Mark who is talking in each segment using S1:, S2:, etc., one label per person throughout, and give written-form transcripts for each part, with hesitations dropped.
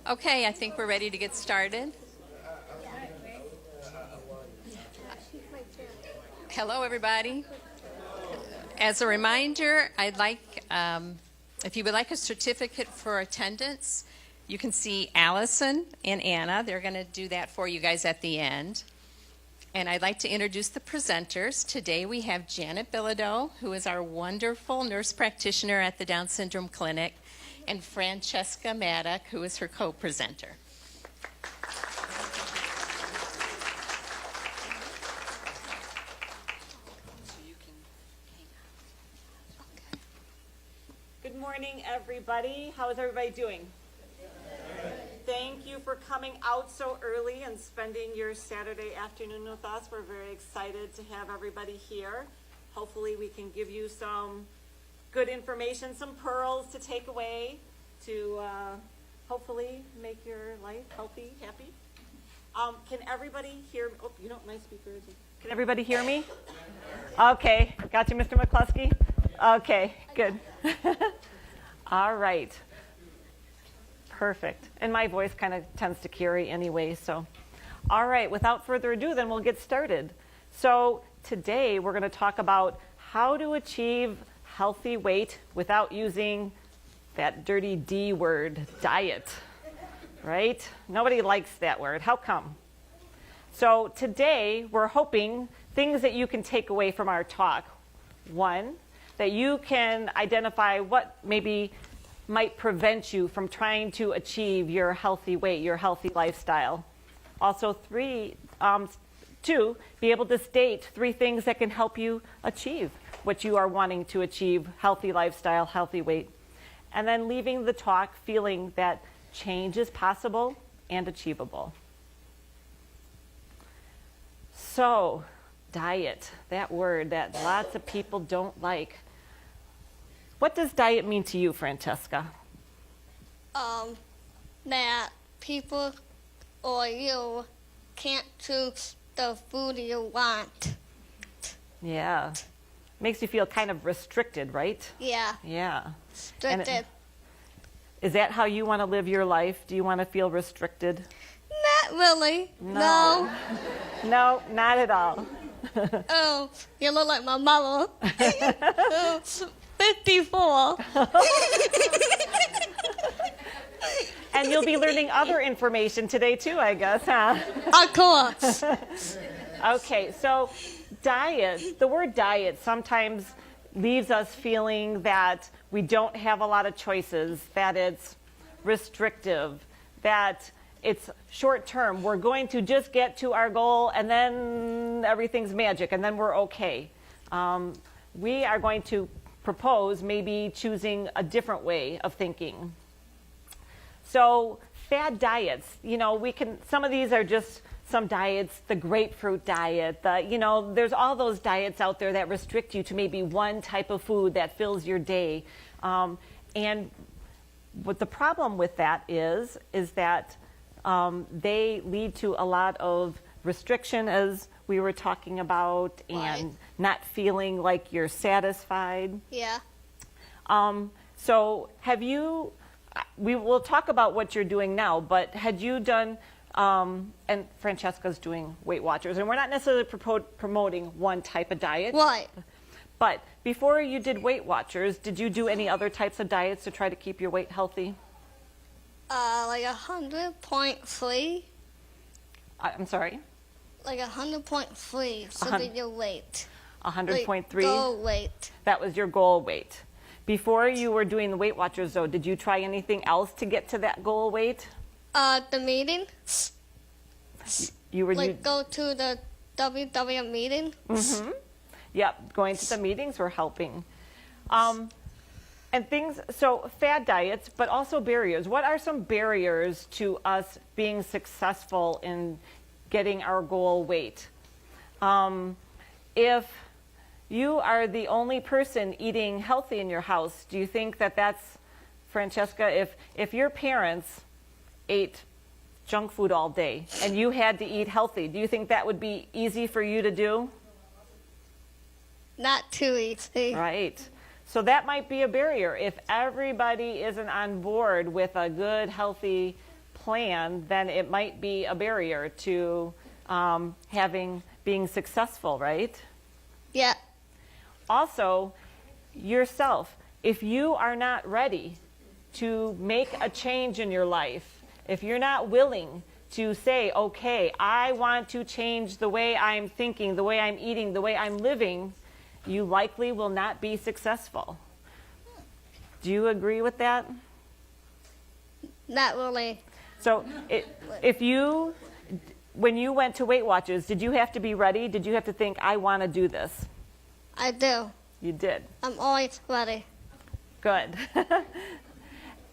S1: Okay, I think we're ready to get started. Hello, everybody. As a reminder, if you would like a certificate for attendance, you can see Allison and Anna. They're going to do that for you guys at the end. And I'd like to introduce the presenters. Today we have Janet Bilodeau, who is our wonderful nurse practitioner at the Down Syndrome Clinic, and Francesca Maddock, who is her co-presenter.
S2: Good morning, everybody. How is everybody doing? Thank you for coming out so early and spending your Saturday afternoon with us. We're very excited to have everybody here. Hopefully we can give you some good information, some pearls to take away to hopefully make your life healthy, happy. Can everybody hear? Oh, you know what my speaker is? Can everybody hear me? Okay, got you, Mr. McCluskey? Okay, good. All right. Perfect. And my voice kind of tends to carry anyway, so. All right, without further ado, then we'll get started. So today we're going to talk about how to achieve healthy weight without using that dirty D word, diet, right? Nobody likes that word. How come? So today we're hoping things that you can take away from our talk. One, that you can identify what maybe might prevent you from trying to achieve your healthy weight, your healthy lifestyle. Also, two, be able to state 3 things that can help you achieve what you are wanting to achieve, healthy lifestyle, healthy weight. And then leaving the talk feeling that change is possible and achievable. So, diet, that word that lots of people don't like. What does diet mean to you, Francesca?
S3: That people or you can't choose the food you want.
S2: Yeah. Makes you feel kind of restricted, right?
S3: Yeah,
S2: Yeah.
S3: restricted.
S2: Is that how you want to live your life? Do you want to feel restricted?
S3: Not really. No.
S2: No, not at all.
S3: Oh, you look like my mama. 54.
S2: And you'll be learning other information today too, I guess, huh?
S3: Of course.
S2: Okay, so diet, the word diet sometimes leaves us feeling that we don't have a lot of choices, that it's restrictive, that it's short term. We're going to just get to our goal and then everything's magic and then we're okay. We are going to propose maybe choosing a different way of thinking. So fad diets, some of these are just some diets, the grapefruit diet, there's all those diets out there that restrict you to maybe one type of food that fills your day. And what the problem with that is that they lead to a lot of restriction, as we were talking about, and not feeling like you're satisfied.
S3: Yeah.
S2: So we will talk about what you're doing now, but had you done, and Francesca's doing Weight Watchers, and we're not necessarily promoting one type of diet.
S3: Right.
S2: But before you did Weight Watchers, did you do any other types of diets to try to keep your weight healthy?
S3: Like 100.3.
S2: I'm sorry?
S3: Like 100.3 should be your weight.
S2: 100.3?
S3: Goal weight.
S2: That was your goal weight. Before you were doing the Weight Watchers, though, did you try anything else to get to that goal weight?
S3: The meeting.
S2: You
S3: go to the WW meeting.
S2: Mm-hmm. Yep, going to the meetings were helping. And things, so fad diets, but also barriers. What are some barriers to us being successful in getting our goal weight? If you are the only person eating healthy in your house, do you think that that's, Francesca, if your parents ate junk food all day and you had to eat healthy, do you think that would be easy for you to do?
S3: Not too easy.
S2: Right. So that might be a barrier. If everybody isn't on board with a good, healthy plan, then it might be a barrier to being successful, right?
S3: Yeah.
S2: Also, yourself, if you are not ready to make a change in your life, if you're not willing to say, okay, I want to change the way I'm thinking, the way I'm eating, the way I'm living, you likely will not be successful. Do you agree with that?
S3: Not really.
S2: So when you went to Weight Watchers, did you have to be ready? Did you have to think, I want to do this?
S3: I do.
S2: You did.
S3: I'm always ready.
S2: Good.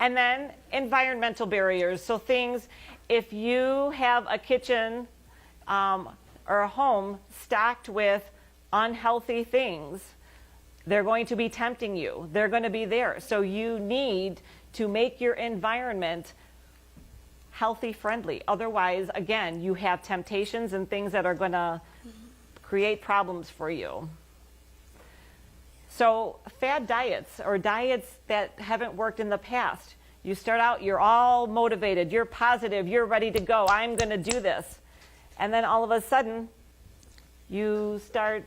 S2: And then environmental barriers. So things, if you have a kitchen or a home stocked with unhealthy things, they're going to be tempting you. They're going to be there. So you need to make your environment healthy friendly. Otherwise, again, you have temptations and things that are going to create problems for you. So fad diets, or diets that haven't worked in the past. You start out, you're all motivated, you're positive, you're ready to go, I'm going to do this. And then all of a sudden, you start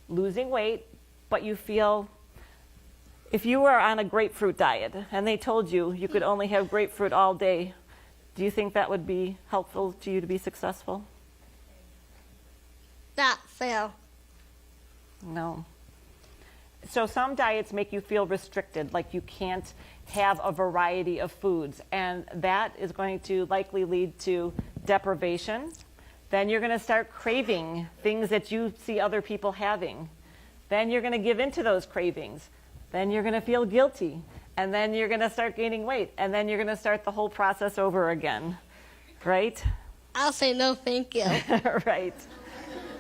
S2: losing weight, but you feel, if you were on a grapefruit diet and they told you you could only have grapefruit all day, do you think that would be helpful to you to be successful?
S3: Not fair.
S2: No. So some diets make you feel restricted, like you can't have a variety of foods, and that is going to likely lead to deprivation. Then you're going to start craving things that you see other people having. Then you're going to give in to those cravings. Then you're going to feel guilty, and then you're going to start gaining weight, and then you're going to start the whole process over again, right?
S3: I'll say no thank you.
S2: Right.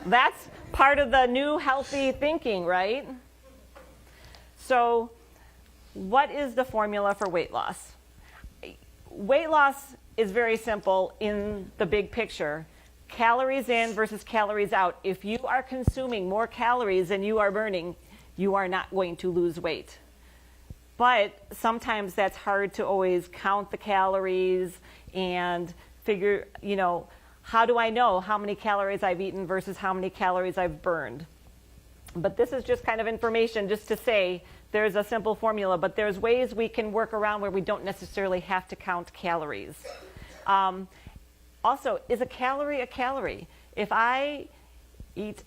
S2: That's part of the new healthy thinking, right? So what is the formula for weight loss? Weight loss is very simple in the big picture. Calories in versus calories out. If you are consuming more calories than you are burning, you are not going to lose weight. But sometimes that's hard to always count the calories and figure, how do I know how many calories I've eaten versus how many calories I've burned? But this is just kind of information just to say there's a simple formula, but there's ways we can work around where we don't necessarily have to count calories. Also, is a calorie a calorie? If I eat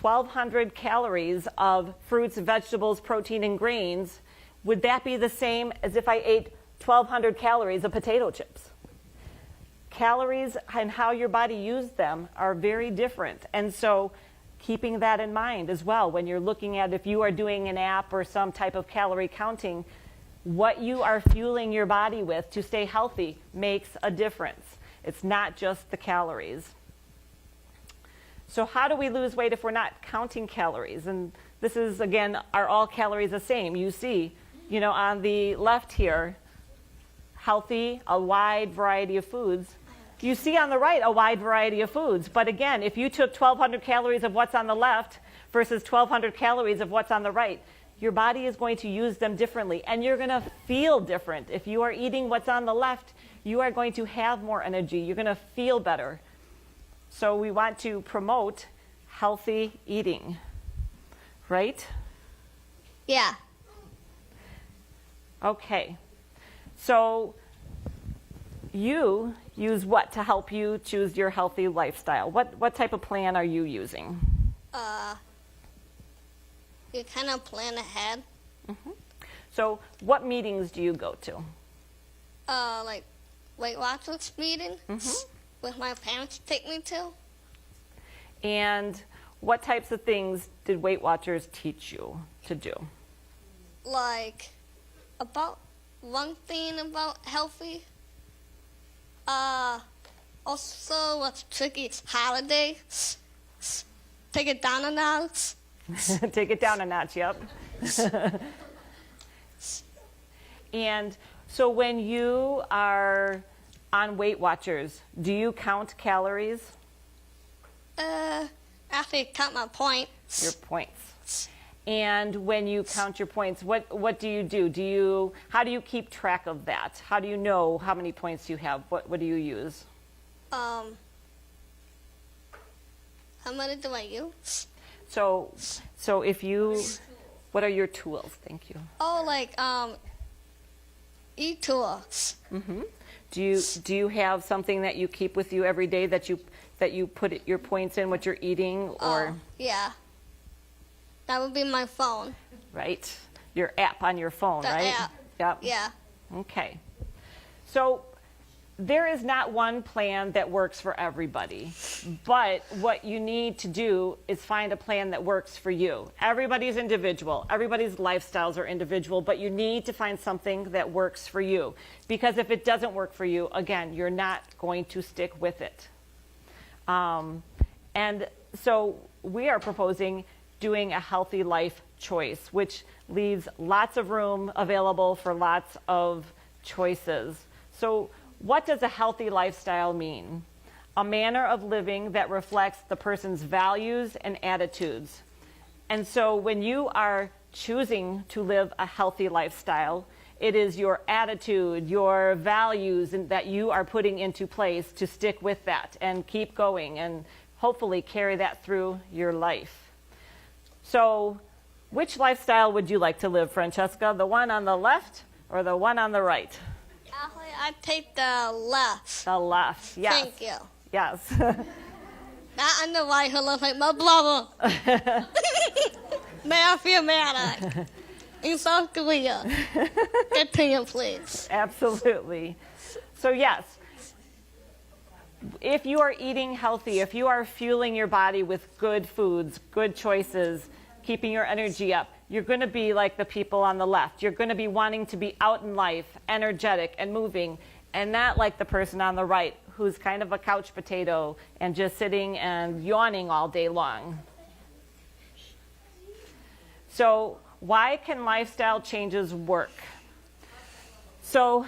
S2: 1,200 calories of fruits, vegetables, protein, and grains, would that be the same as if I ate 1,200 calories of potato chips? Calories and how your body uses them are very different. And so keeping that in mind as well when you're looking at, if you are doing an app or some type of calorie counting, what you are fueling your body with to stay healthy makes a difference. It's not just the calories. So how do we lose weight if we're not counting calories? And this is, again, are all calories the same? You see, on the left here, healthy, a wide variety of foods. You see on the right a wide variety of foods. But again, if you took 1,200 calories of what's on the left versus 1,200 calories of what's on the right, your body is going to use them differently. And you're going to feel different. If you are eating what's on the left, you are going to have more energy. You're going to feel better. So we want to promote healthy eating, right?
S3: Yeah.
S2: Okay. So you use what to help you choose your healthy lifestyle? What type of plan are you using?
S3: You kind of plan ahead.
S2: Mm-hmm. So what meetings do you go to?
S3: Like Weight Watchers meeting with my parents take me to.
S2: And what types of things did Weight Watchers teach you to do?
S3: Like about one thing about healthy. Also what's tricky holiday. Take it down a notch.
S2: Take it down a notch, yep. And so when you are on Weight Watchers, do you count calories?
S3: After you count my points.
S2: Your points. And when you count your points, what do you do? How do you keep track of that? How do you know how many points you have? What do you use?
S3: How many do I use?
S2: So if you, what are your tools? Thank you.
S3: Oh, like e-tools.
S2: Do you have something that you keep with you every day that you put your points in, what you're eating, or
S3: Yeah. That would be my phone.
S2: right? Your app on your phone,
S3: The
S2: right?
S3: app.
S2: Yep.
S3: Yeah.
S2: Okay. So there is not one plan that works for everybody, but what you need to do is find a plan that works for you. Everybody's individual. Everybody's lifestyles are individual, but you need to find something that works for you. Because if it doesn't work for you, again, you're not going to stick with it. And so we are proposing doing a healthy life choice, which leaves lots of room available for lots of choices. So what does a healthy lifestyle mean? A manner of living that reflects the person's values and attitudes. And so when you are choosing to live a healthy lifestyle, it is your attitude, your values that you are putting into place to stick with that and keep going and hopefully carry that through your life. So which lifestyle would you like to live, Francesca? The one on the left or the one on the right?
S3: Actually, I take the left.
S2: The left, yes.
S3: Thank you.
S2: Yes.
S3: Not on the right who looks like my brother. May I feel mad at? In South Korea. Continue, please.
S2: Absolutely. So yes, if you are eating healthy, if you are fueling your body with good foods, good choices, keeping your energy up, you're going to be like the people on the left. You're going to be wanting to be out in life, energetic and moving, and not like the person on the right who's kind of a couch potato and just sitting and yawning all day long. So why can lifestyle changes work? So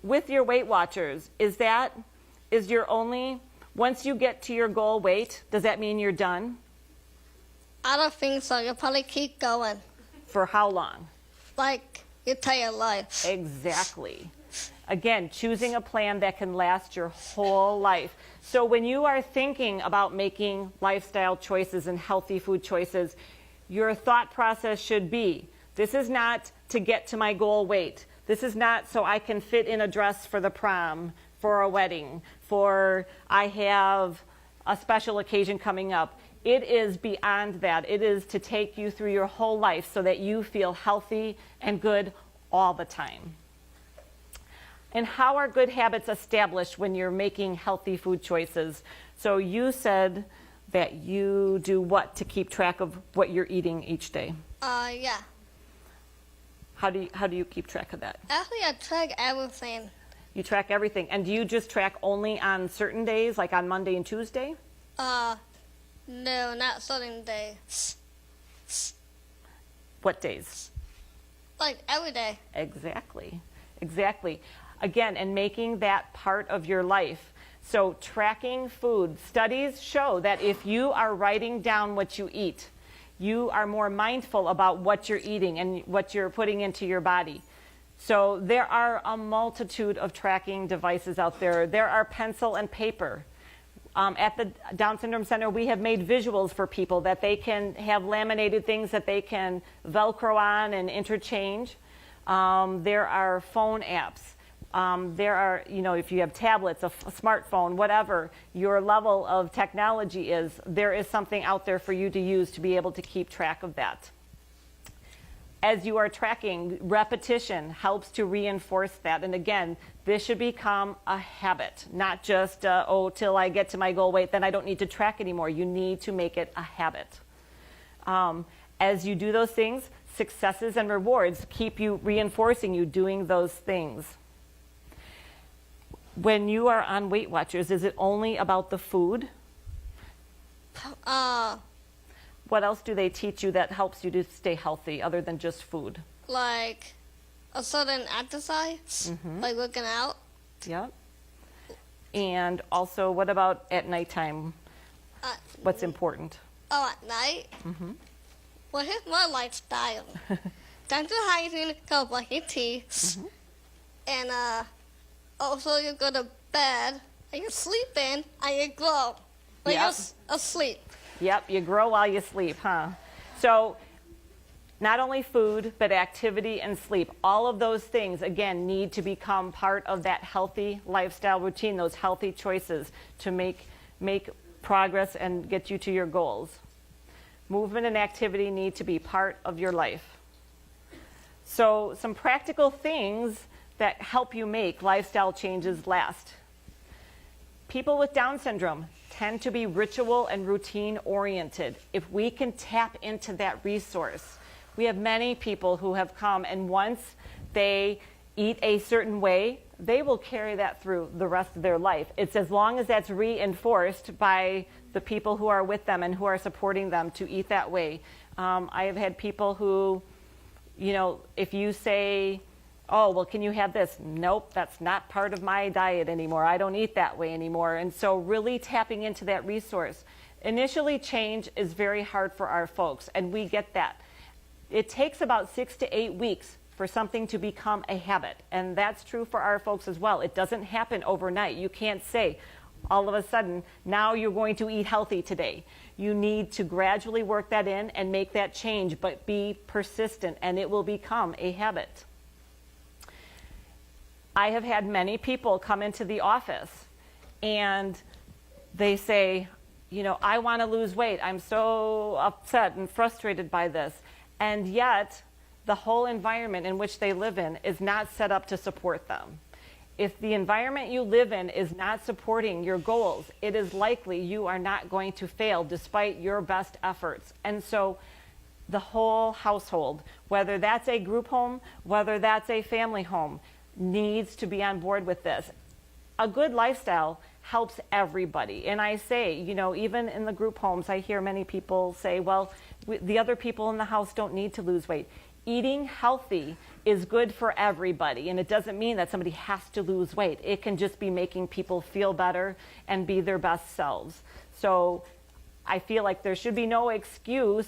S2: with your Weight Watchers, is your only, once you get to your goal weight, does that mean you're done?
S3: I don't think so. You'll probably keep going.
S2: For how long?
S3: Like your entire life.
S2: Exactly. Again, choosing a plan that can last your whole life. So when you are thinking about making lifestyle choices and healthy food choices, your thought process should be, this is not to get to my goal weight. This is not so I can fit in a dress for the prom, for a wedding, for I have a special occasion coming up. It is beyond that. It is to take you through your whole life so that you feel healthy and good all the time. And how are good habits established when you're making healthy food choices? So you said that you do what to keep track of what you're eating each day?
S3: Yeah.
S2: How do you keep track of that?
S3: Actually, I track everything.
S2: You track everything. And do you just track only on certain days, like on Monday and Tuesday?
S3: No, not certain days.
S2: What days?
S3: Like every day.
S2: Exactly. Again, and making that part of your life. So tracking food. Studies show that if you are writing down what you eat, you are more mindful about what you're eating and what you're putting into your body. So there are a multitude of tracking devices out there. There are pencil and paper. At the Down Syndrome Center, we have made visuals for people that they can have laminated things that they can Velcro on and interchange. There are phone apps. There are, if you have tablets, a smartphone, whatever your level of technology is, there is something out there for you to use to be able to keep track of that. As you are tracking, repetition helps to reinforce that. And again, this should become a habit, not just, till I get to my goal weight, then I don't need to track anymore. You need to make it a habit. As you do those things, successes and rewards keep you reinforcing you doing those things. When you are on Weight Watchers, is it only about the food? What else do they teach you that helps you to stay healthy other than just food?
S3: Like a certain exercise, like working out.
S2: Yep. And also, what about at nighttime? What's important?
S3: Oh, at night? Well, here's my lifestyle. Time to hygiene, go brush your teeth. And also you go to bed, and you're sleeping, and you grow. When
S2: Yep.
S3: you're asleep.
S2: Yep, you grow while you sleep, huh? So not only food, but activity and sleep. All of those things, again, need to become part of that healthy lifestyle routine, those healthy choices to make progress and get you to your goals. Movement and activity need to be part of your life. So some practical things that help you make lifestyle changes last. People with Down syndrome tend to be ritual and routine oriented. If we can tap into that resource, we have many people who have come, and once they eat a certain way, they will carry that through the rest of their life. It's as long as that's reinforced by the people who are with them and who are supporting them to eat that way. I have had people who, if you say, oh, well, can you have this? Nope, that's not part of my diet anymore. I don't eat that way anymore. And so really tapping into that resource. Initially, change is very hard for our folks, and we get that. It takes about 6 to 8 weeks for something to become a habit, and that's true for our folks as well. It doesn't happen overnight. You can't say, all of a sudden, now you're going to eat healthy today. You need to gradually work that in and make that change, but be persistent, and it will become a habit. I have had many people come into the office and they say, I want to lose weight. I'm so upset and frustrated by this. And yet, the whole environment in which they live in is not set up to support them. If the environment you live in is not supporting your goals, it is likely you are not going to fail despite your best efforts. And so the whole household, whether that's a group home, whether that's a family home, needs to be on board with this. A good lifestyle helps everybody. And I say, even in the group homes, I hear many people say, well, the other people in the house don't need to lose weight. Eating healthy is good for everybody, and it doesn't mean that somebody has to lose weight. It can just be making people feel better and be their best selves. So I feel like there should be no excuse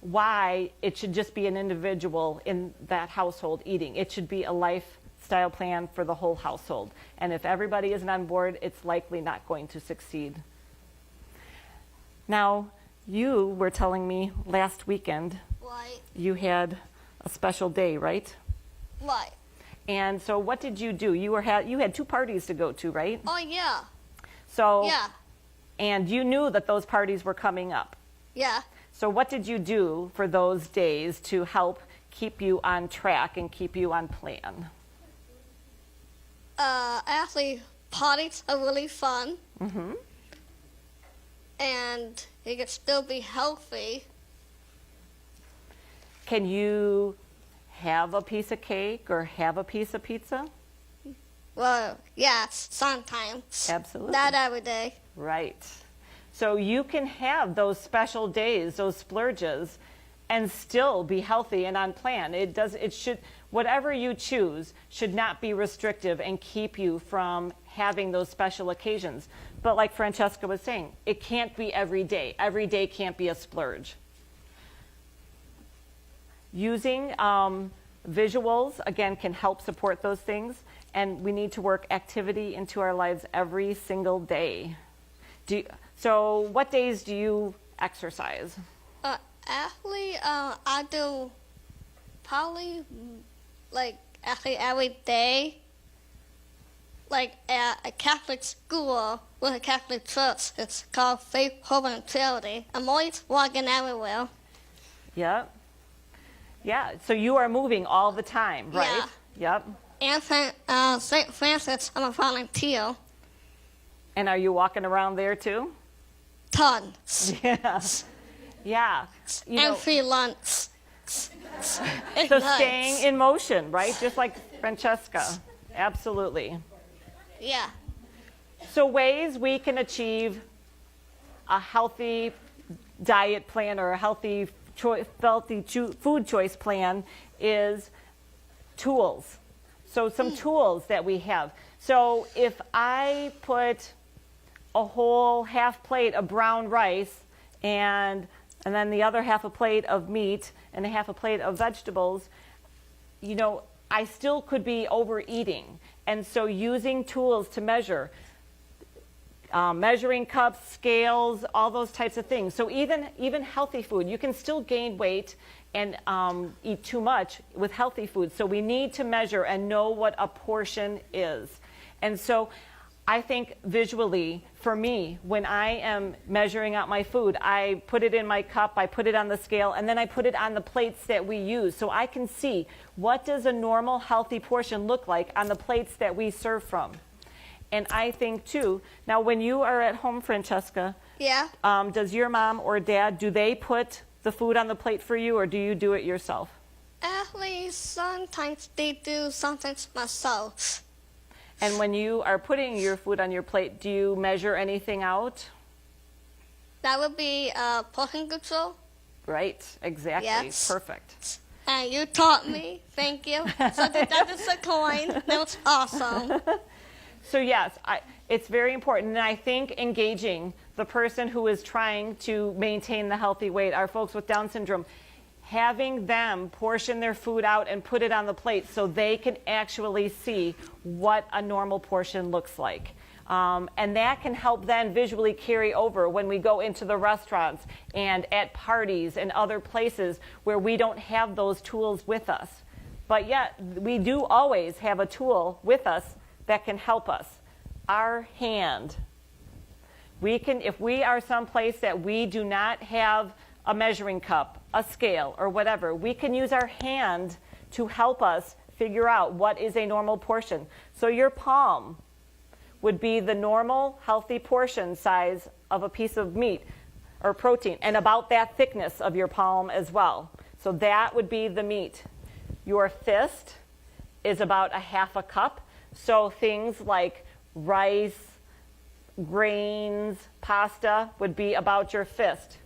S2: why it should just be an individual in that household eating. It should be a lifestyle plan for the whole household. And if everybody isn't on board, it's likely not going to succeed. Now, you were telling me last weekend
S3: Right.
S2: you had a special day, right?
S3: Right.
S2: And so what did you do? You had 2 parties to go to, right?
S3: Oh, yeah.
S2: So
S3: Yeah.
S2: And you knew that those parties were coming up.
S3: Yeah.
S2: So what did you do for those days to help keep you on track and keep you on plan?
S3: Actually, parties are really fun.
S2: Mm-hmm.
S3: And you can still be healthy.
S2: Can you have a piece of cake or have a piece of pizza?
S3: Well, yeah, sometimes.
S2: Absolutely.
S3: Not every day.
S2: Right. So you can have those special days, those splurges, and still be healthy and on plan. Whatever you choose should not be restrictive and keep you from having those special occasions. But like Francesca was saying, it can't be every day. Every day can't be a splurge. Using visuals, again, can help support those things. And we need to work activity into our lives every single day. So what days do you exercise?
S3: Actually, I do probably actually every day. Like at a Catholic school with a Catholic church. It's called Faith, Hope, and Charity. I'm always walking everywhere.
S2: Yep. Yeah, so you are moving all the time, right?
S3: Yeah.
S2: Yep.
S3: And St. Francis, I'm a volunteer.
S2: And are you walking around there too?
S3: Tons.
S2: Yeah. Yeah.
S3: And free lunch.
S2: So
S3: Nice.
S2: staying in motion, right? Just like Francesca. Absolutely.
S3: Yeah.
S2: So ways we can achieve a healthy diet plan or a healthy food choice plan is tools. So some tools that we have. So if I put a whole half plate of brown rice and and then the other half a plate of meat and a half a plate of vegetables, you know, I still could be overeating. And so using tools to measure, measuring cups, scales, all those types of things. So even healthy food, you can still gain weight and eat too much with healthy food. So we need to measure and know what a portion is. And so I think visually, for me, when I am measuring out my food, I put it in my cup, I put it on the scale, and then I put it on the plates that we use. So I can see, what does a normal, healthy portion look like on the plates that we serve from? And I think, too, now when you are at home, Francesca,
S3: Yeah.
S2: does your mom or dad, do they put the food on the plate for you, or do you do it yourself?
S3: Actually, sometimes they do, sometimes myself.
S2: And when you are putting your food on your plate, do you measure anything out?
S3: That would be portion control.
S2: Right, exactly.
S3: Yes.
S2: Perfect.
S3: And you taught me. Thank you. So that is a coin. That was awesome.
S2: So yes, it's very important. And I think engaging the person who is trying to maintain the healthy weight, our folks with Down syndrome, having them portion their food out and put it on the plate so they can actually see what a normal portion looks like. And that can help then visually carry over when we go into the restaurants and at parties and other places where we don't have those tools with us. But yet, we do always have a tool with us that can help us. Our hand. We can, if we are someplace that we do not have a measuring cup, a scale, or whatever, we can use our hand to help us figure out what is a normal portion. So your palm would be the normal, healthy portion size of a piece of meat or protein, and about that thickness of your palm as well. So that would be the meat. Your fist is about a half a cup. So things like rice, grains, pasta would be about your fist.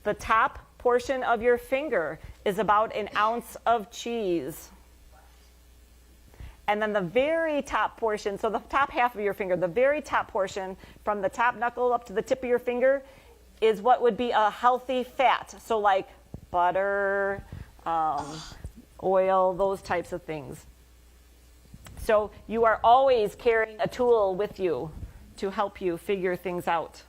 S2: The top portion of your finger is about an ounce of cheese. And then the very top portion, so the top half of your finger, the very top portion from the top knuckle up to the tip of your finger is what would be a healthy fat. So like butter, oil, those types of things. So you are always carrying a tool with you to help you figure things out.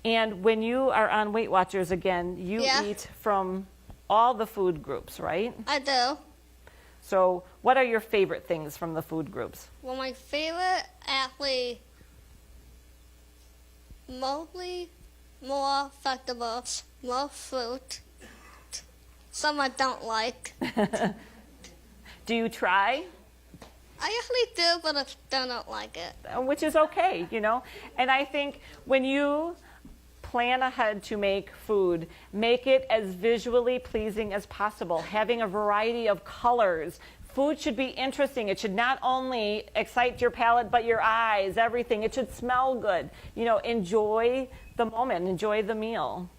S2: And when you are on Weight Watchers again, you eat from all the food groups, right?
S3: I do.
S2: So what are your favorite things from the food groups?
S3: Well, my favorite, actually, mostly more vegetables, more fruit. Some I don't like.
S2: Do you try?
S3: I actually do, but I still don't like it.
S2: Which is okay, you know. And I think when you plan ahead to make food, make it as visually pleasing as possible, having a variety of colors. Food should be interesting. It should not only excite your palate, but your eyes, everything. It should smell good. You know, enjoy the moment, enjoy the meal.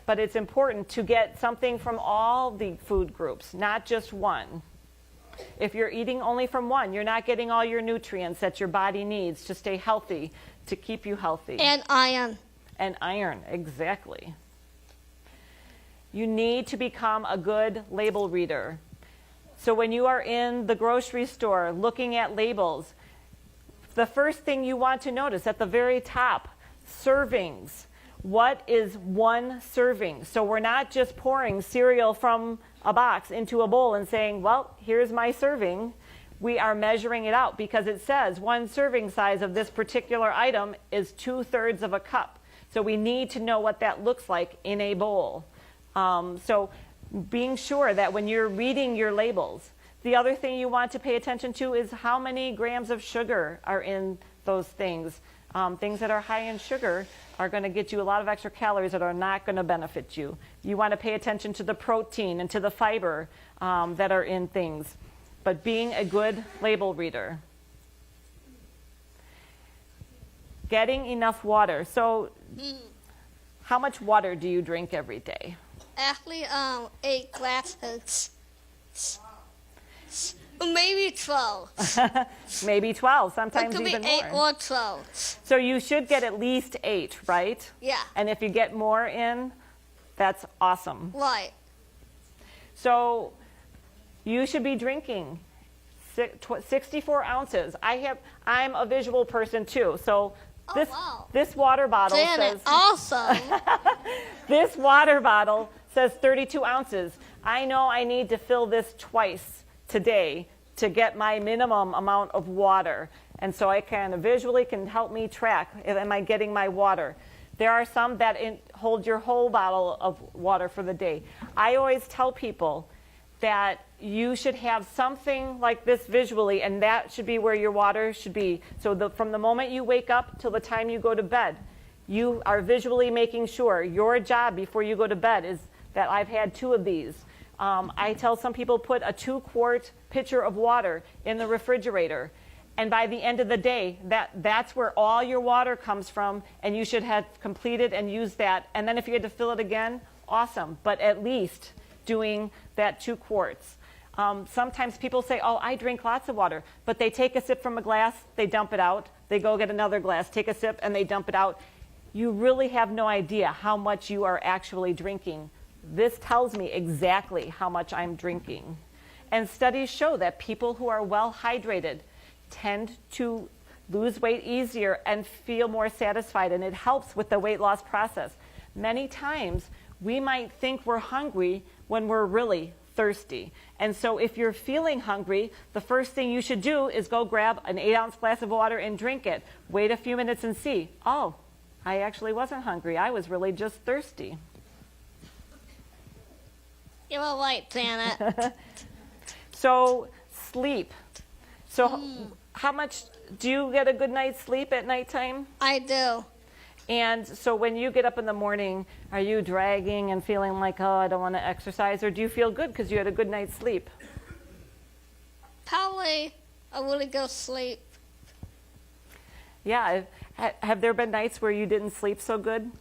S2: But it's important to get something from all the food groups, not just one. If you're eating only from one, you're not getting all your nutrients that your body needs to stay healthy, to keep you healthy.
S3: And iron.
S2: And iron, exactly. You need to become a good label reader. So when you are in the grocery store looking at labels, the first thing you want to notice at the very top, servings. What is one serving? So we're not just pouring cereal from a box into a bowl and saying, well, here's my serving. We are measuring it out because it says one serving size of this particular item is 2/3 of a cup. So we need to know what that looks like in a bowl. So being sure that when you're reading your labels, the other thing you want to pay attention to is how many grams of sugar are in those things. Things that are high in sugar are going to get you a lot of extra calories that are not going to benefit you. You want to pay attention to the protein and to the fiber that are in things. But being a good label reader. Getting enough water. So how much water do you drink every day?
S3: Actually, 8 glasses. Maybe 12.
S2: Maybe 12,
S3: It
S2: sometimes
S3: could be
S2: even
S3: 8
S2: more.
S3: or 12.
S2: So you should get at least 8, right?
S3: Yeah.
S2: And if you get more in, that's awesome.
S3: Right.
S2: So you should be drinking 64 ounces. I'm a visual person too. So
S3: Oh,
S2: this
S3: wow.
S2: this water bottle
S3: Janet,
S2: says
S3: awesome.
S2: this water bottle says 32 ounces. I know I need to fill this twice today to get my minimum amount of water. And so I can visually can help me track, am I getting my water? There are some that hold your whole bottle of water for the day. I always tell people that you should have something like this visually, and that should be where your water should be. So from the moment you wake up till the time you go to bed, you are visually making sure your job before you go to bed is that I've had 2 of these. I tell some people put a 2-quart pitcher of water in the refrigerator. And by the end of the day, that's where all your water comes from, and you should have completed and used that. And then if you had to fill it again, awesome. But at least doing that 2 quarts. Sometimes people say, oh, I drink lots of water. But they take a sip from a glass, they dump it out. They go get another glass, take a sip, and they dump it out. You really have no idea how much you are actually drinking. This tells me exactly how much I'm drinking. And studies show that people who are well hydrated tend to lose weight easier and feel more satisfied, and it helps with the weight loss process. Many times we might think we're hungry when we're really thirsty. And so if you're feeling hungry, the first thing you should do is go grab an 8-ounce glass of water and drink it. Wait a few minutes and see, oh, I actually wasn't hungry. I was really just thirsty.
S3: You're all right, Janet.
S2: So sleep. So how much do you get a good night's sleep at nighttime?
S3: I do.
S2: And so when you get up in the morning, are you dragging and feeling like, oh, I don't want to exercise? Or do you feel good because you had a good night's sleep?
S3: Probably a really good sleep.
S2: Yeah. Have there been nights where you didn't sleep so good?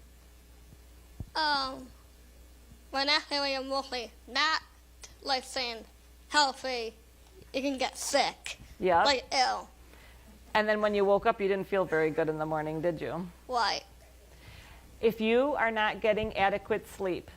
S3: When actually you're mostly not like saying healthy, you can get sick.
S2: Yeah.
S3: Like ill.
S2: And then when you woke up, you didn't feel very good in the morning, did you?
S3: Right.
S2: If you are not getting adequate sleep,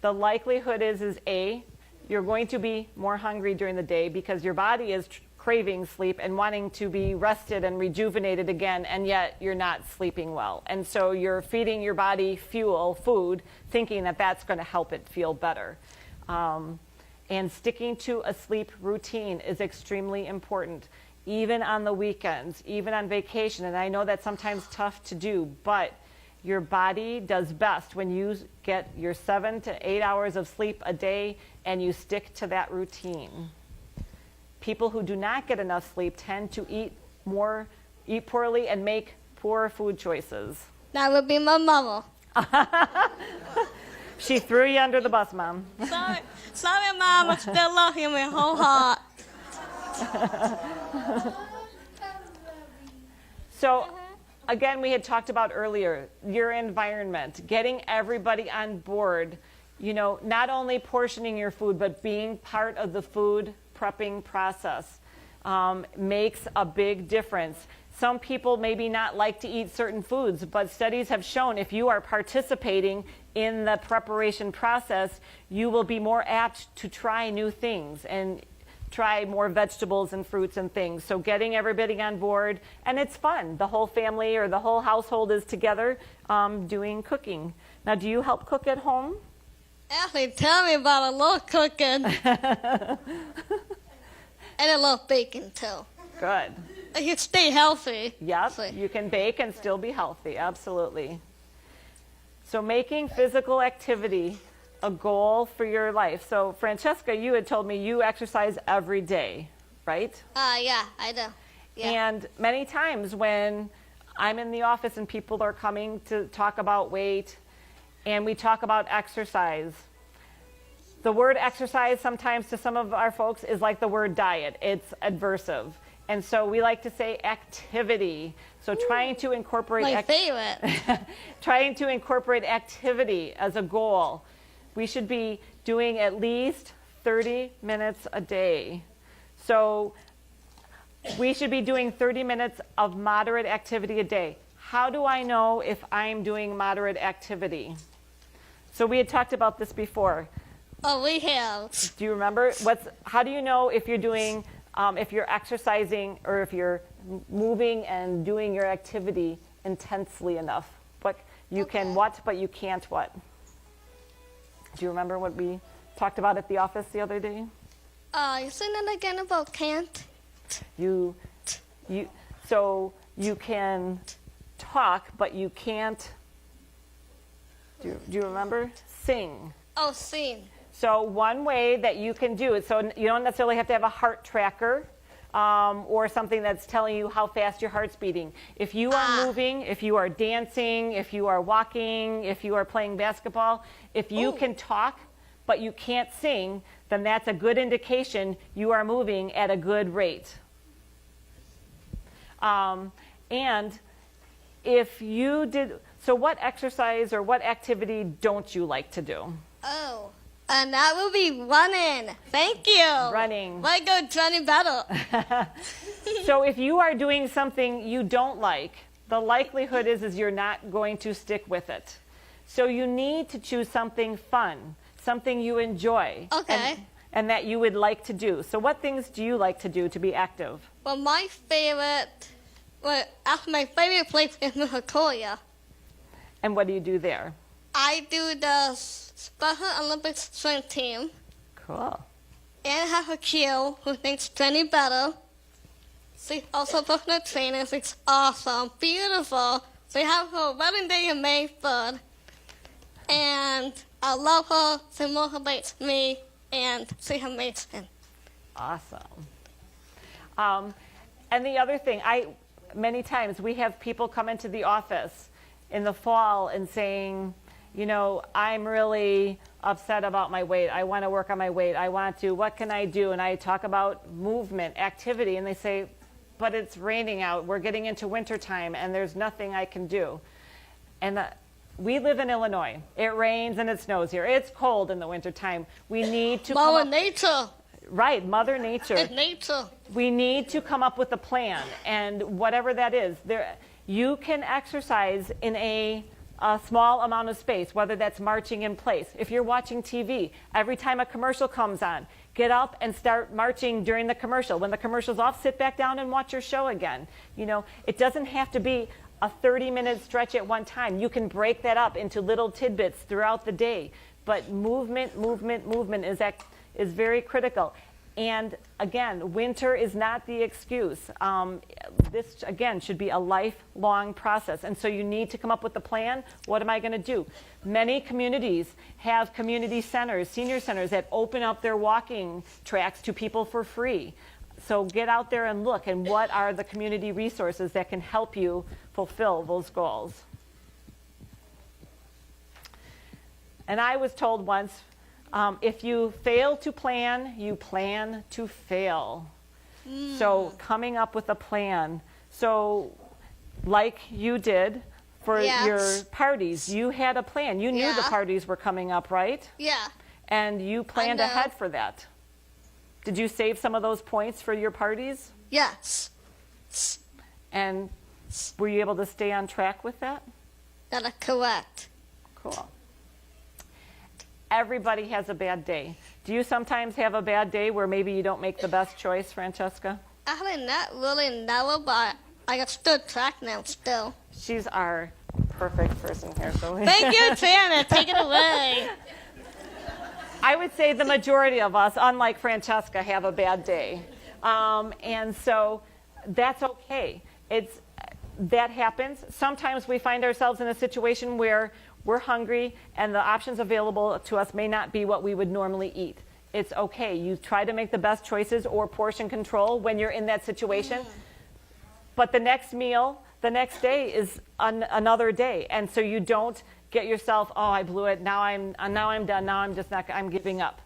S2: the likelihood is A, you're going to be more hungry during the day because your body is craving sleep and wanting to be rested and rejuvenated again, and yet you're not sleeping well. And so you're feeding your body food, thinking that that's going to help it feel better. And sticking to a sleep routine is extremely important, even on the weekends, even on vacation. And I know that's sometimes tough to do, but your body does best when you get your 7 to 8 hours of sleep a day and you stick to that routine. People who do not get enough sleep tend to eat poorly and make poor food choices.
S3: That would be my mama.
S2: She threw you under the bus, Mom.
S3: Sorry, Mom. I still love you with my whole heart.
S2: So, again, we had talked about earlier, your environment, getting everybody on board, not only portioning your food, but being part of the food prepping process makes a big difference. Some people maybe not like to eat certain foods, but studies have shown if you are participating in the preparation process, you will be more apt to try new things and try more vegetables and fruits and things. So getting everybody on board, and it's fun. The whole family or the whole household is together doing cooking. Now, do you help cook at home?
S3: Actually, tell me about a little cooking. And a little baking, too.
S2: Good.
S3: You stay healthy.
S2: Yep,
S3: So-
S2: you can bake and still be healthy, absolutely. So making physical activity a goal for your life. So Francesca, you had told me you exercise every day, right?
S3: Yeah, I do. Yeah.
S2: And many times when I'm in the office and people are coming to talk about weight and we talk about exercise, the word exercise sometimes to some of our folks is like the word diet. It's adversive. And so we like to say activity. So trying to incorporate
S3: My favorite.
S2: trying to incorporate activity as a goal. We should be doing at least 30 minutes a day. So we should be doing 30 minutes of moderate activity a day. How do I know if I'm doing moderate activity? So we had talked about this before.
S3: Oh, we have.
S2: Do you remember? How do you know if you're doing, if you're exercising or if you're moving and doing your activity intensely enough? But you can what, but you can't what? Do you remember what we talked about at the office the other day?
S3: You say that again about can't?
S2: So you can talk, but you can't. Do you remember? Sing.
S3: Oh, sing.
S2: So one way that you can do it, so you don't necessarily have to have a heart tracker or something that's telling you how fast your heart's beating. If you are moving, if you are dancing, if you are walking, if you are playing basketball, if you can talk but you can't sing, then that's a good indication you are moving at a good rate. And if you did, so what exercise or what activity don't you like to do?
S3: Oh, and that will be running. Thank you.
S2: Running.
S3: Let go, Johnny Battle.
S2: So if you are doing something you don't like, the likelihood is you're not going to stick with it. So you need to choose something fun, something you enjoy.
S3: Okay.
S2: And that you would like to do. So what things do you like to do to be active?
S3: Well, my favorite place is Miracolia.
S2: And what do you do there?
S3: I do the Special Olympics swim team.
S2: Cool.
S3: And I have a Q who thinks Jenny better. She's also personal trainer. She's awesome, beautiful. We have her wedding day in May 3rd. And I love her. She motivates me, and she's amazing.
S2: Awesome. And the other thing, many times we have people come into the office in the fall and saying, you know, I'm really upset about my weight. I want to work on my weight. What can I do? And I talk about movement, activity, and they say, but it's raining out. We're getting into wintertime, and there's nothing I can do. And we live in Illinois. It rains and it snows here. It's cold in the wintertime. We need to
S3: Mother Nature.
S2: Right, Mother Nature.
S3: It's nature.
S2: We need to come up with a plan, and whatever that is, you can exercise in a small amount of space, whether that's marching in place. If you're watching TV, every time a commercial comes on, get up and start marching during the commercial. When the commercial's off, sit back down and watch your show again. You know, it doesn't have to be a 30-minute stretch at one time. You can break that up into little tidbits throughout the day. But movement is very critical. And again, winter is not the excuse. This, again, should be a lifelong process. And so you need to come up with a plan. What am I going to do? Many communities have community centers, senior centers, that open up their walking tracks to people for free. So get out there and look, and what are the community resources that can help you fulfill those goals. And I was told once, if you fail to plan, you plan to fail. So coming up with a plan. So like you did for your parties, you had a plan. You knew the parties were coming up, right?
S3: Yeah.
S2: And you planned ahead for that. Did you save some of those points for your parties?
S3: Yes.
S2: And were you able to stay on track with that?
S3: That is correct.
S2: Cool. Everybody has a bad day. Do you sometimes have a bad day where maybe you don't make the best choice, Francesca?
S3: Actually, not really never, but I got still track now still.
S2: She's our perfect person here. So
S3: Thank you, Tana. Take it away.
S2: I would say the majority of us, unlike Francesca, have a bad day. And so that's okay. That happens. Sometimes we find ourselves in a situation where we're hungry and the options available to us may not be what we would normally eat. It's okay. You try to make the best choices or portion control when you're in that situation. But the next meal, the next day is another day. And so you don't get yourself, oh, I blew it. Now I'm done. Now I'm giving up.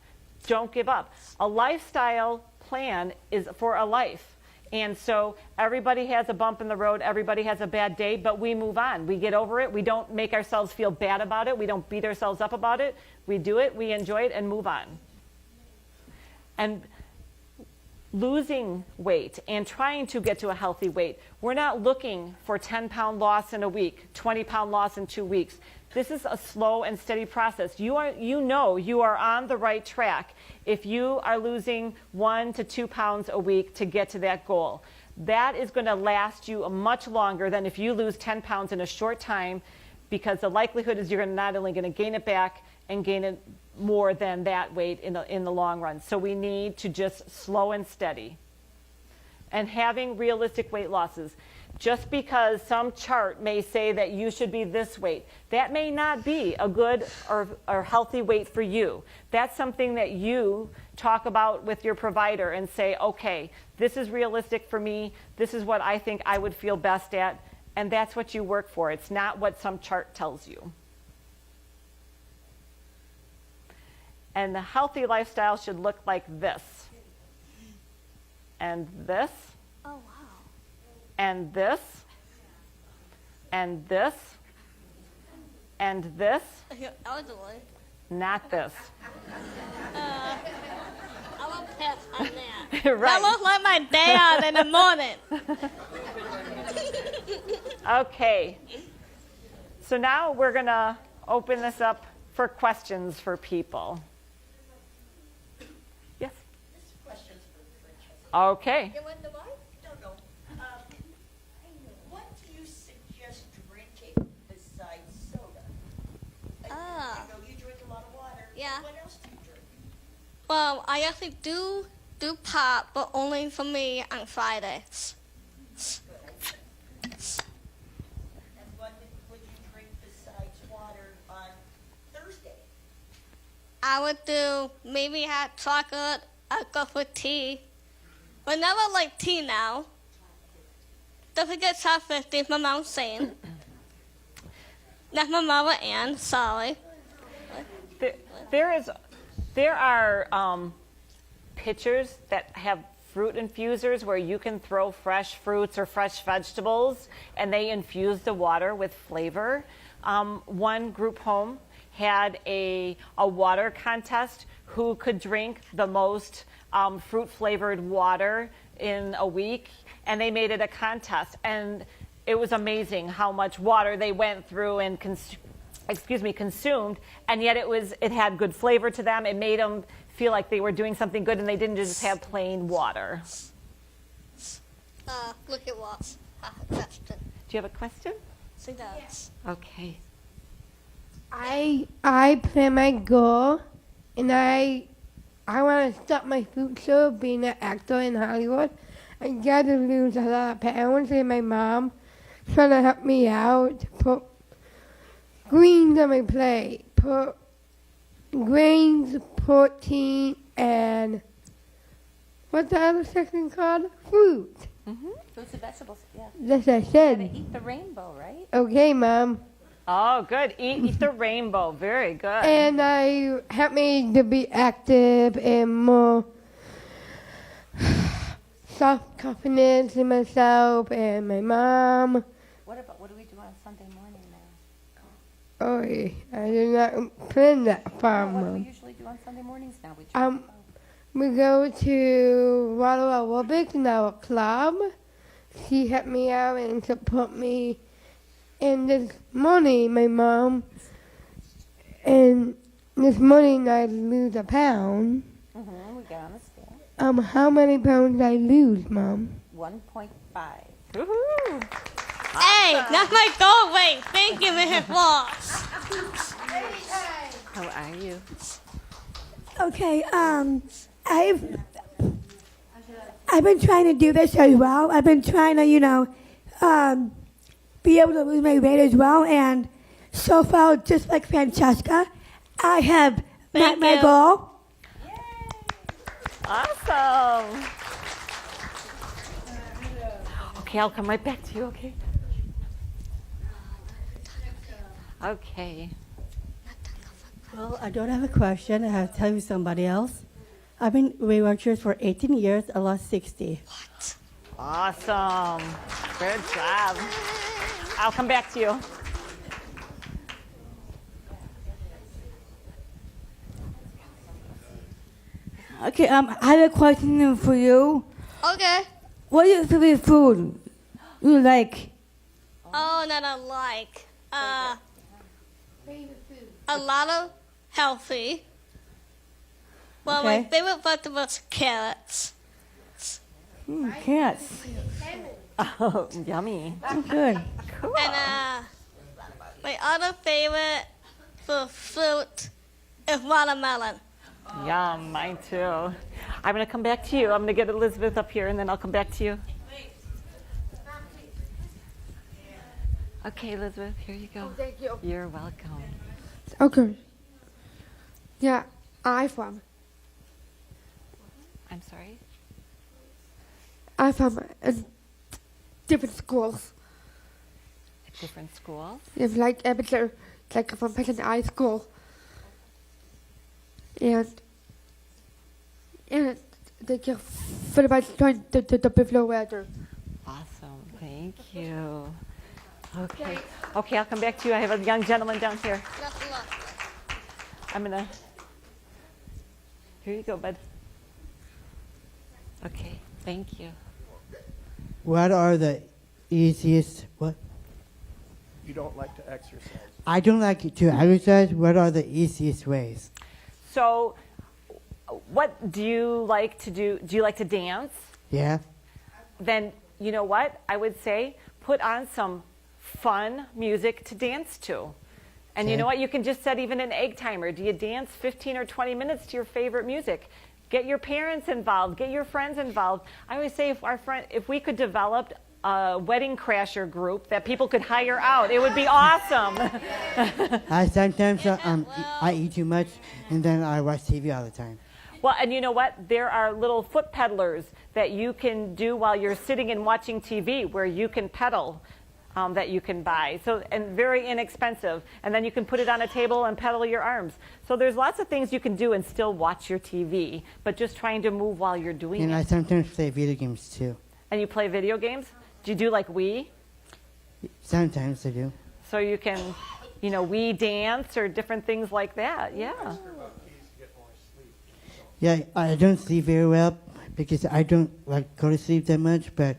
S2: Don't give up. A lifestyle plan is for a life. And so everybody has a bump in the road. Everybody has a bad day, but we move on. We get over it. We don't make ourselves feel bad about it. We don't beat ourselves up about it. We do it, we enjoy it, and move on. And losing weight and trying to get to a healthy weight, we're not looking for 10-pound loss in a week, 20-pound loss in 2 weeks. This is a slow and steady process. You know you are on the right track if you are losing 1 to 2 pounds a week to get to that goal. That is going to last you much longer than if you lose 10 pounds in a short time, because the likelihood is you're not only going to gain it back and gain it more than that weight in the long run. So we need to just slow and steady. And having realistic weight losses. Just because some chart may say that you should be this weight, that may not be a good or healthy weight for you. That's something that you talk about with your provider and say, okay, this is realistic for me. This is what I think I would feel best at. And that's what you work for. It's not what some chart tells you. And the healthy lifestyle should look like this. And this.
S3: Oh, wow.
S2: And this. And this. And this.
S3: Elderly.
S2: Not this.
S3: I will pass on that.
S2: Right.
S3: I look like my dad in the morning.
S2: Okay. So now we're going to open this up for questions for people. Yes?
S4: This question's for Francesca.
S2: Okay.
S3: You want the mic?
S4: No. What do you suggest drinking besides soda? I know you drink a lot of water.
S3: Yeah.
S4: What else do you drink?
S3: Well, I actually do pop, but only for me on Fridays.
S4: And what would you drink besides water on Thursday?
S3: I would do maybe hot chocolate. I'd go for tea. But never like tea now. Don't forget chocolate, if my mom's saying. That's my mother Ann, sorry.
S2: There are pitchers that have fruit infusers where you can throw fresh fruits or fresh vegetables, and they infuse the water with flavor. One group home had a water contest who could drink the most fruit-flavored water in a week, and they made it a contest. And it was amazing how much water they went through and consumed, and yet it had good flavor to them. It made them feel like they were doing something good, and they didn't just have plain water.
S3: Look at what I have a question.
S2: Do you have a question?
S3: She does.
S2: Okay.
S5: I plan my goal, and I want to stop my food show being an actor in Hollywood. I got to lose a lot of pounds, and my mom trying to help me out. Put greens on my plate. Put grains, protein, and what's the other section called? Fruit.
S1: Fruits and vegetables, yeah.
S5: That's what I said.
S1: Eat the rainbow, right?
S5: Okay, Mom.
S2: Oh, good. Eat the rainbow. Very good.
S5: And I help me to be active and more self-confidence in myself and my mom.
S1: What do we do on Sunday morning now?
S5: Oh, I did not plan that far,
S1: What do we
S5: Mom.
S1: usually do on Sunday mornings now? We try
S5: We go to water aerobics in our club. She helped me out and support me. And this morning, my mom, and this morning I lose a pound.
S1: we get on the scale.
S5: How many pounds I lose, Mom?
S1: 1.5.
S2: Woohoo!
S3: Hey, that's my goal weight. Thank you, Mrs. Ross.
S2: How are you?
S6: Okay, I've been trying to do this as well. I've been trying to, be able to lose my weight as well. And so far, just like Francesca, I have met my
S3: you.
S6: goal.
S2: Awesome. Okay, I'll come right back to you, okay? Okay.
S7: Well, I don't have a question. I have to tell you somebody else. I've been Weight Watchers for 18 years. I lost 60.
S2: Awesome. Good job. I'll come back to you.
S6: Okay, I have a question for you.
S3: Okay.
S6: What is your favorite food you like?
S3: Oh, that I like. A lot of healthy. Well, my
S6: Okay.
S3: favorite vegetable is carrots.
S6: Cats.
S2: Oh, yummy.
S6: Good.
S3: And my other favorite fruit is watermelon.
S2: Yum, mine too. I'm going to come back to you. I'm going to get Elizabeth up here, and then I'll come back to you. Okay, Elizabeth, here you go.
S5: Thank you.
S2: You're welcome.
S5: Okay. Yeah, I'm from different schools.
S2: Different schools.
S5: It's like amateur, like from Penn High School. And thank you very much for the Buffalo weather.
S2: Awesome. Thank you. Okay. Okay, I'll come back to you. I have a young gentleman down here. I'm going to. Here you go, bud. Okay. Thank you.
S8: What are the easiest, what?
S9: You don't like to exercise.
S8: I don't like to exercise. What are the easiest ways?
S2: So, what do you like to do? Do you like to dance?
S8: Yeah?
S2: Then, you know what? I would say put on some fun music to dance to. And you
S8: Okay.
S2: know what? You can just set even an egg timer. Do you dance 15 or 20 minutes to your favorite music? Get your parents involved. Get your friends involved. I always say if we could develop a wedding crasher group that people could hire out, it would be awesome.
S8: I sometimes I eat too much and then I watch TV all the time.
S2: Well, and you know what? There are little foot pedalers that you can do while you're sitting and watching TV where you can pedal. That you can buy, and very inexpensive, and then you can put it on a table and pedal your arms. So there's lots of things you can do and still watch your TV, but just trying to move while you're doing
S8: And
S2: it.
S8: I sometimes play video games too.
S2: And you play video games? Do you do like Wii?
S8: Sometimes I do.
S2: So you can, Wii dance or different things like that. Yeah.
S8: Yeah, I don't sleep very well because I don't like go to sleep that much, but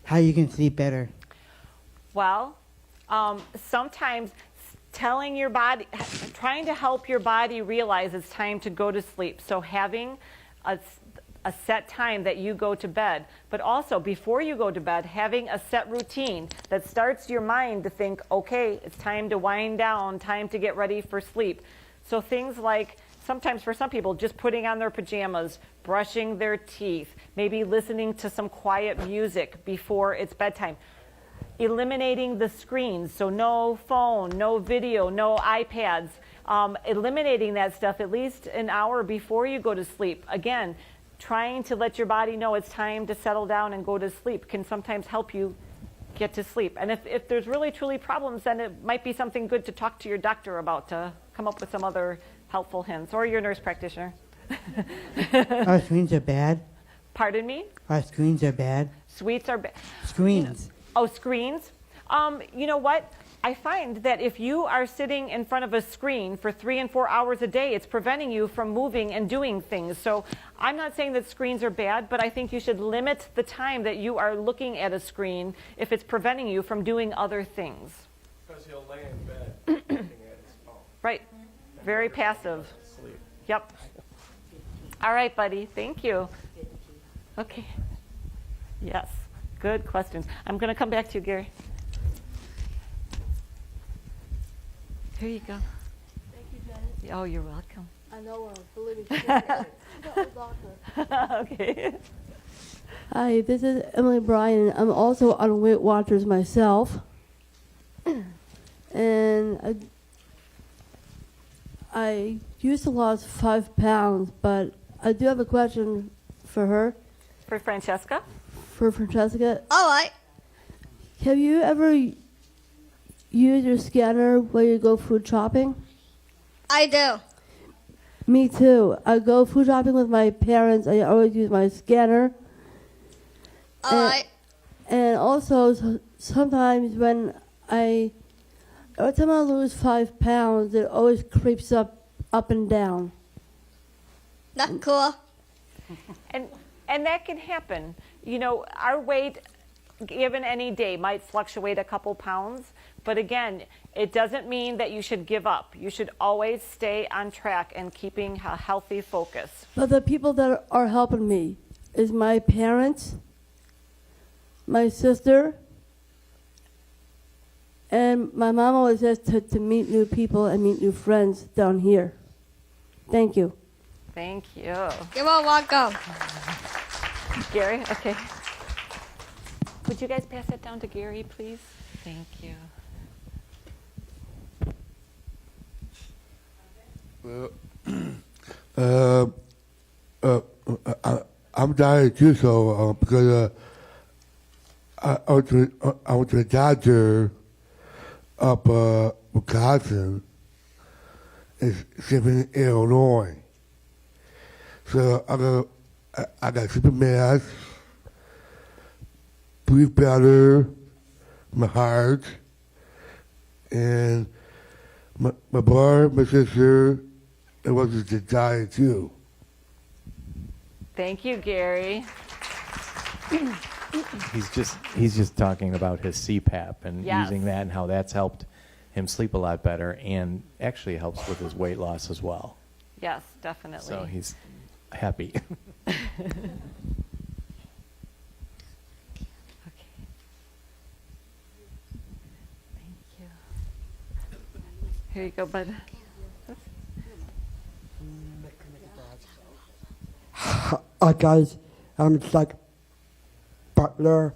S8: how you can sleep better?
S2: Well, sometimes telling your body, trying to help your body realize it's time to go to sleep. So having a set time that you go to bed, but also before you go to bed, having a set routine that starts your mind to think, okay, it's time to wind down, time to get ready for sleep. So things like, sometimes for some people, just putting on their pajamas, brushing their teeth, maybe listening to some quiet music before it's bedtime. Eliminating the screens, so no phone, no video, no iPads. Eliminating that stuff at least an hour before you go to sleep. Again, trying to let your body know it's time to settle down and go to sleep can sometimes help you get to sleep. And if there's really, truly problems, then it might be something good to talk to your doctor about to come up with some other helpful hints, or your nurse practitioner.
S8: Our screens are bad.
S2: Pardon me?
S8: Our screens are bad.
S2: Sweets are bad.
S8: Screens.
S2: Oh, screens? You know what? I find that if you are sitting in front of a screen for 3 and 4 hours a day, it's preventing you from moving and doing things. So I'm not saying that screens are bad, but I think you should limit the time that you are looking at a screen if it's preventing you from doing other things.
S9: Because he'll lay in bed looking at his phone.
S2: Right. Very passive.
S9: Sleep.
S2: Yep. All right, buddy. Thank you. Okay. Yes. Good questions. I'm going to come back to you, Gary. Here you go.
S10: Thank you, Janet.
S2: Oh, you're welcome.
S10: I know, believe me, she's a doctor.
S2: Okay.
S10: Hi, this is Emily Bryan. I'm also on Weight Watchers myself. And I used to lose 5 pounds, but I do have a question for her,
S2: For Francesca?
S10: for Francesca.
S3: All right.
S10: Have you ever used your scanner when you go food shopping?
S3: I do.
S10: Me too. I go food shopping with my parents. I always use my scanner.
S3: All right.
S10: And also, sometimes when every time I lose 5 pounds, it always creeps up and down.
S3: That's cool.
S2: And that can happen. You know, our weight, given any day, might fluctuate a couple pounds. But again, it doesn't mean that you should give up. You should always stay on track and keeping a healthy focus.
S10: But the people that are helping me is my parents, my sister, and my mom always says to meet new people and meet new friends down here. Thank you.
S2: Thank you.
S3: You're all welcome.
S2: Gary, okay. Would you guys pass that down to Gary, please? Thank you.
S11: I'm dying too, so because I went to the doctor up Wisconsin, it's in Illinois. So I got super mass, breathe better, my heart, and my brother, my sister, it was to die too.
S2: Thank you, Gary.
S12: He's just talking about his CPAP and
S2: Yes.
S12: using that and how that's helped him sleep a lot better and actually helps with his weight loss as well.
S2: Yes, definitely.
S12: So he's happy.
S2: Okay. Thank you. Here you go, bud.
S8: Hi guys, I'm Zach Butler.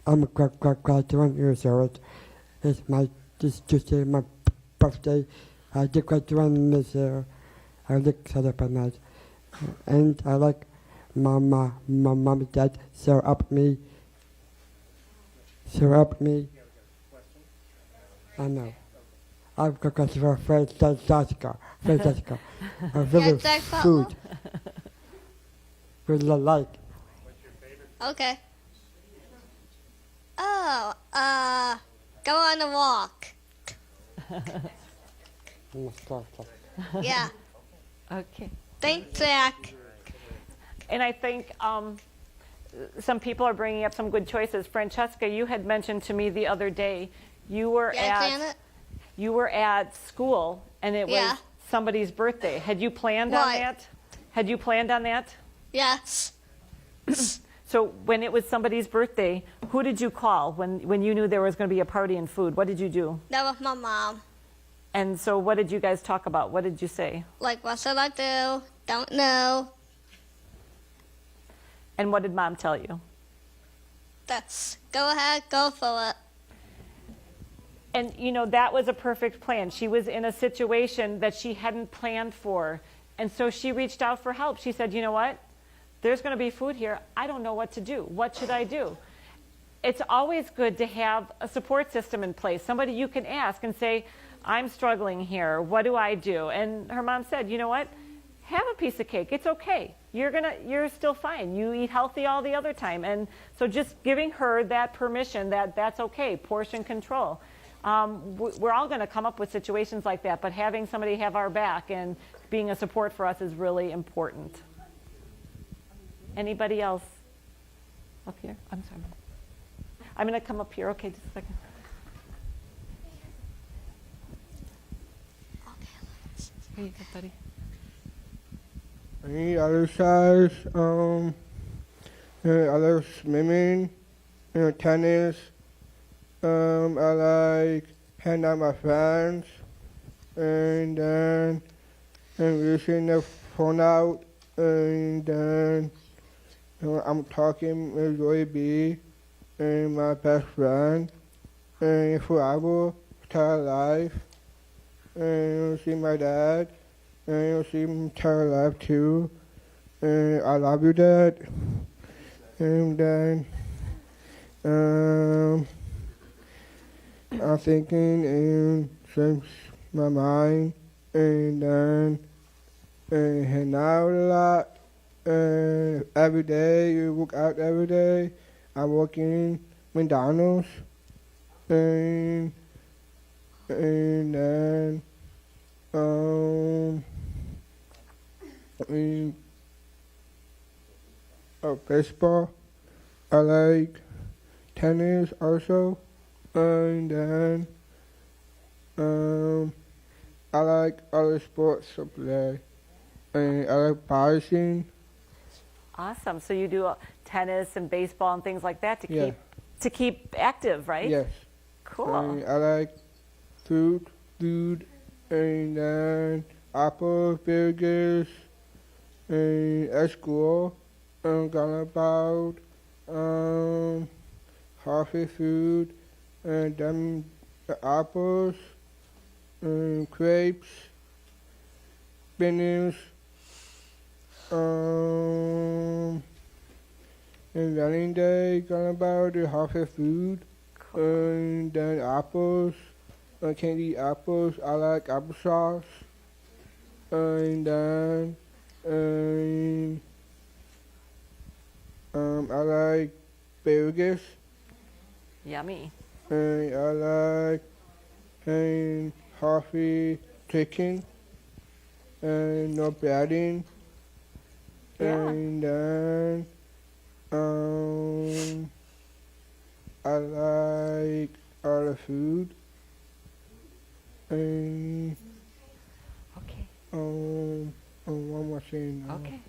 S8: I'm a graduate years old. It's my just my birthday. I just graduated this year. I look excited about that, and I like my mom and dad. So up me. I know. I've got questions for Fred Jessica. A really
S3: Zach Butler?
S8: food. Really like.
S3: Okay. Oh, go on a walk. Yeah.
S2: Okay.
S3: Thanks, Zach.
S2: And I think some people are bringing up some good choices. Francesca, you had mentioned to me the other day you were
S3: Janet?
S2: at school and it
S3: Yeah.
S2: was somebody's birthday. Had you planned on
S3: Why?
S2: that? Had you planned on that?
S3: Yes.
S2: So when it was somebody's birthday, who did you call when you knew there was going to be a party and food? What did you do?
S3: That was my mom.
S2: And so what did you guys talk about? What did you say?
S3: Like, what should I do? Don't know.
S2: And what did mom tell you?
S3: That's go ahead, go for it.
S2: And, you know, that was a perfect plan. She was in a situation that she hadn't planned for. And so she reached out for help. She said, you know what? There's going to be food here. I don't know what to do. What should I do? It's always good to have a support system in place, somebody you can ask and say, I'm struggling here. What do I do? And her mom said, you know what? Have a piece of cake. It's okay. You're still fine. You eat healthy all the other time. And so just giving her that permission that that's okay, portion control. We're all going to come up with situations like that, but having somebody have our back and being a support for us is really important. Anybody else up here? I'm sorry. I'm going to come up here. Okay, just a second. Here you go, buddy.
S9: Any other size, other swimming, tennis. I like hang out my friends, and then using the phone out, and then I'm talking with Joy B and my best friend, and forever, entire life, and see my dad, and you'll see my entire life too, and I love you, Dad, and then I'm thinking and change my mind, and then hang out a lot. Every day, you work out every day. I work in McDonald's, and then mm, baseball. I like tennis also, and then I like other sports to play, and I like boxing.
S2: Awesome. So you do tennis and baseball and things like that to
S9: Yeah.
S2: keep active, right?
S9: Yes.
S2: Cool.
S9: And I like food, and then apples, burgers, and at school, I'm gonna about healthy food, and then the apples, and grapes, bananas, and running day, gonna about the healthy food, and then apples. I can't eat apples. I like applesauce. And then I like burgers.
S2: Yummy.
S9: And I like healthy chicken and no breading.
S2: Yeah.
S9: And then I like other food. And
S2: Okay.
S9: one more thing.
S2: Okay.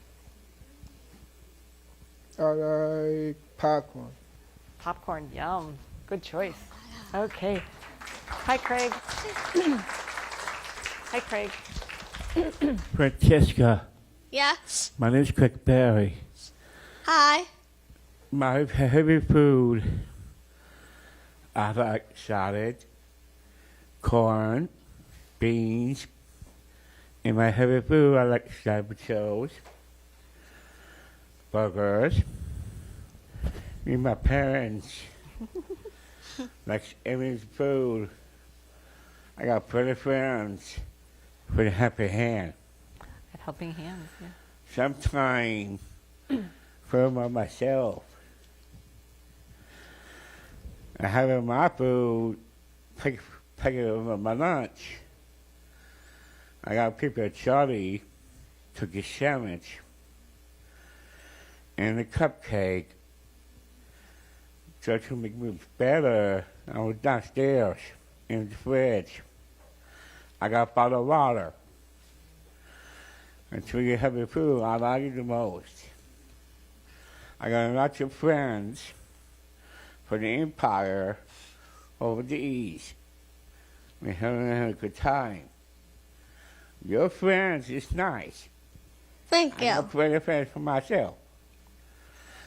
S9: I like popcorn.
S2: Popcorn. Yum. Good choice. Okay. Hi, Craig. Hi, Craig.
S13: Francesca,
S3: Yeah.
S13: my name is Craig Barry.
S3: Hi.
S13: My favorite food, I like salad, corn, beans. And my favorite food, I like sandwiches, burgers. Me and my parents like everything's food. I got pretty friends with a happy hand.
S2: At Helping Hands. Yeah.
S13: Sometimes for myself. I have my food, take it over my lunch. I got people at Charlie to get sandwich and a cupcake. So to make me better, I was downstairs in the fridge. I got a bottle of water. Until you have your food, I like it the most. I got lots of friends for the Empire over the East. We're having a good time. Your friends is nice.
S3: Thank
S13: I
S3: you.
S13: got plenty of friends for myself.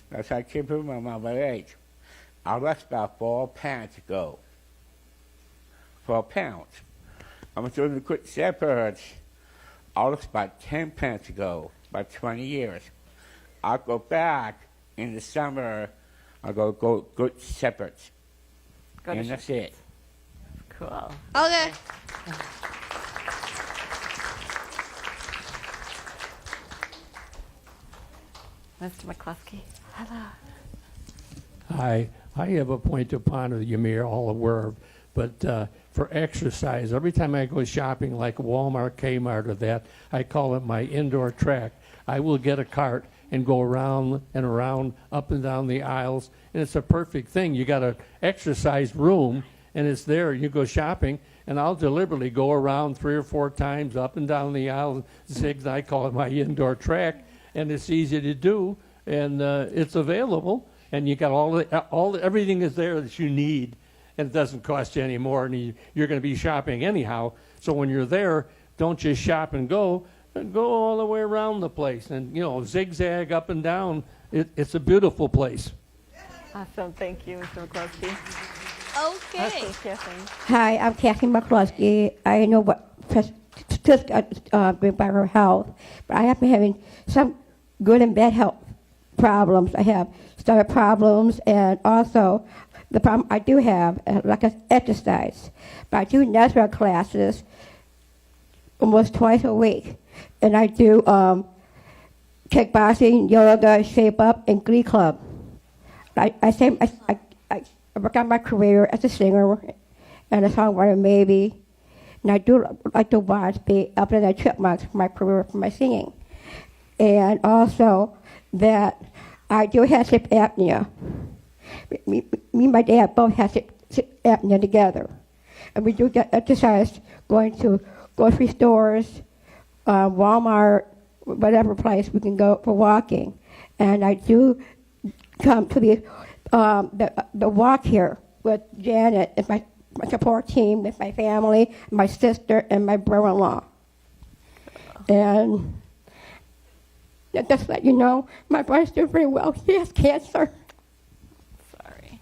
S13: That's how I keep it my mama age. I lost about 4 pounds ago. 4 pounds. I'm doing the good shepherds. I lost about 10 pounds ago, about 20 years. I'll go back in the summer. I'll go good shepherds.
S2: Go to
S13: And that's it.
S2: Cool.
S3: Okay.
S2: Mr. McCluskey. Hello.
S14: Hi, I have a point of honor that you may all aware of, but for exercise, every time I go shopping like Walmart, Kmart, or that, I call it my indoor track. I will get a cart and go around and around, up and down the aisles, and it's a perfect thing. You got an exercise room, and it's there. You go shopping, and I'll deliberately go around 3 or 4 times up and down the aisle. I call it my indoor track, and it's easy to do, and it's available, and you got everything is there that you need, and it doesn't cost you any more, and you're going to be shopping anyhow. So when you're there, don't just shop and go all the way around the place, and zigzag up and down. It's a beautiful place.
S2: Awesome. Thank you, Mr. McCluskey.
S3: Okay.
S2: Kathleen.
S15: Hi, I'm Kathleen McCluskey. I know what just got bring by her health, but I have been having some good and bad health problems. I have stomach problems, and also the problem I do have, like exercise. But I do natural classes almost twice a week, and I do kickboxing, yoga, shape up, and glee club. I work on my career as a singer and a songwriter, maybe. And I do like to watch the Up and the Chipmunks for my career for my singing. and also that I do have sleep apnea. Me and my dad both have sleep apnea together. And we do get exercise going to grocery stores, Walmart, whatever place we can go for walking. And I do come to the walk here with Janet and my support team, with my family, my sister, and my brother-in-law. And just to let you know, my brother's doing very well. He has cancer.
S2: Sorry.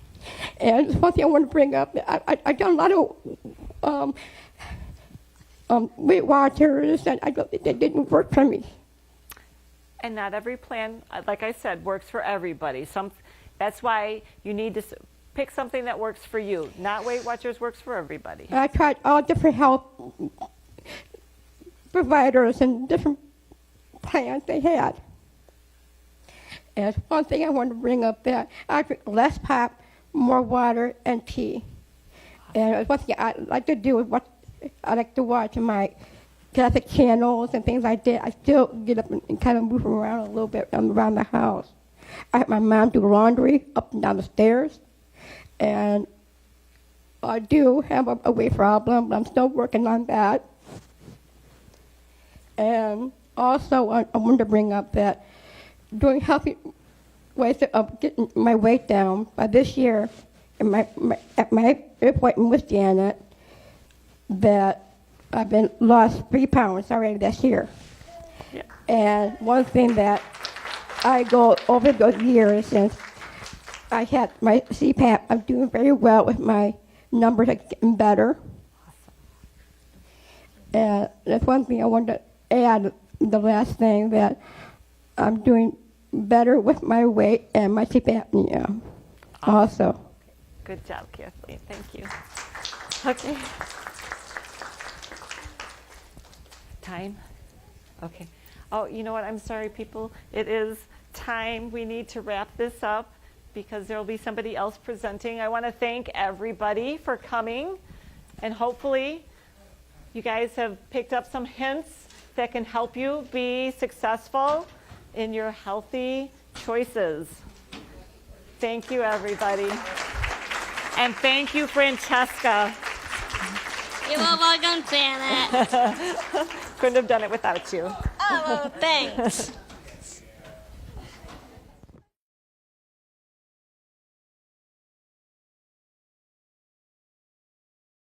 S15: And one thing I want to bring up, I've done a lot of Weight Watchers, and it didn't work for me.
S2: And not every plan, like I said, works for everybody. That's why you need to pick something that works for you. Not Weight Watchers works for everybody.
S15: I tried all different health providers and different plans they had. And one thing I want to bring up that I drink less pop, more water, and tea. And one thing I like to do is I like to watch my Catholic channels and things like that. I still get up and kind of move around a little bit around the house. I have my mom do laundry up and down the stairs. And I do have a weight problem, but I'm still working on that. And also, I wanted to bring up that doing healthy ways of getting my weight down by this year, at my appointment with Janet, that I've been lost 3 pounds already this year.
S2: Yeah.
S15: And one thing that I go over the years since I had my CPAP, I'm doing very well with my numbers are getting better. And that's one thing I wanted to add, the last thing, that I'm doing better with my weight and my sleep apnea also.
S2: Good job, Kathleen. Thank you. Okay. Time? Okay. Oh, you know what? I'm sorry, people. It is time. We need to wrap this up because there will be somebody else presenting. I want to thank everybody for coming, and hopefully you guys have picked up some hints that can help you be successful in your healthy choices. Thank you, everybody. And thank you, Francesca.
S3: You're welcome, Janet.
S2: Couldn't have done it without you.
S3: Oh, well, thanks.